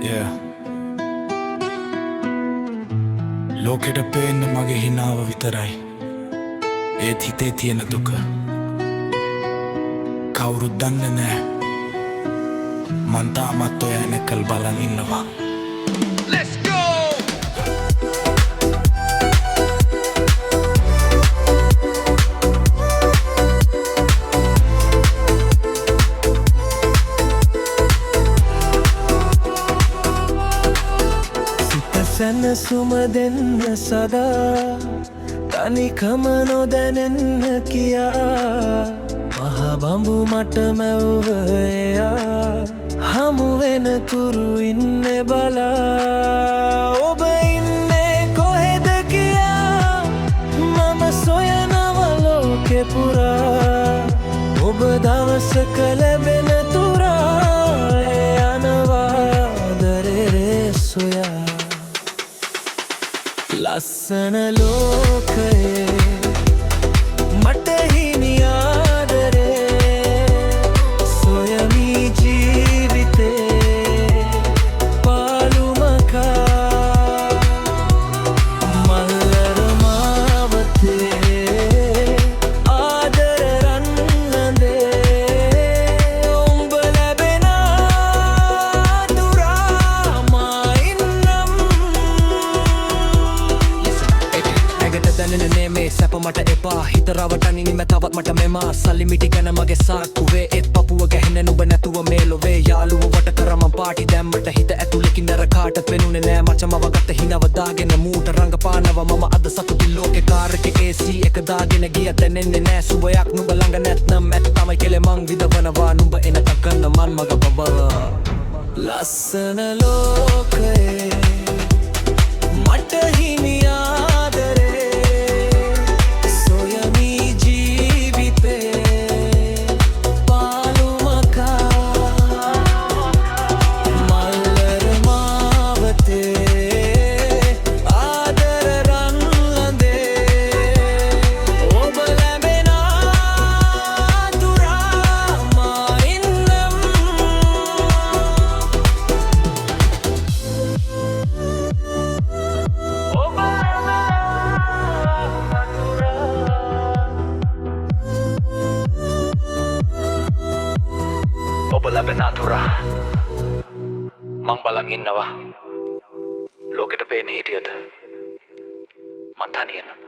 Yeah. ලෝකෙට පේන්නේ මගේ හිනාව විතරයි. ඒත් හිතේ තියෙන දුක කවුරුත් දන්නේ නෑ. මං තාමත් ඔය එනකල් බලන් ඉන්නවා. Let's go! සැනසුම දෙන්න සදා තනිකම නොදැනෙන්න කියා මහ බඹු මට මැව්වයා හමුවෙන තුරු ඉන්නේ බලා ඔබ ඉන්නේ කොහෙද කියා මම සොයනව ලෝකෙ පුරා ඔබ දවසක ලැබෙන තුරා යනවා දරේ සොයා ලස්සන ලෝකයේ මට හිමි ආදරේ සොයමි ජීවිතේ පාළුමකා මල්ලර මාවතේ ආදර රන්නදේ උඹ ලැබෙන දුරා මයින්නම් දැනෙන මේ සැප මට එපා හිත රවටන්නේ මම තවත් මට මෙමා සල්ලි මිටි ගැන මගේ සාක්කුවේ ඒත් පපුව ගැහෙන නුඹ නැතුව මේ ලොවේ යාළුවෝ වට කරම පාටි දැම්මට හිත ඇතුලකින් නර කාටත් වෙනුනේ නෑ මචං මව ගත්ත හිනව දාගෙන මූට රංගපානව මම අද සතුටින් ලෝකේ කාර් එකේ AC එක දාගෙන ගිය දැනෙන්නේ නෑ සුබයක් නුඹ ළඟ නැත්නම් ඇත්ත තමයි කෙලෙ මං විදවනවා නුඹ එන තකන්න මන් මග බබ ලස්සන ලෝකයේ මට හිමි ඔබ ලැබෙන අතුරා මං බලන් ඉන්නවා ලෝකෙට පේන්නේ හිටියද මං තනියෙන්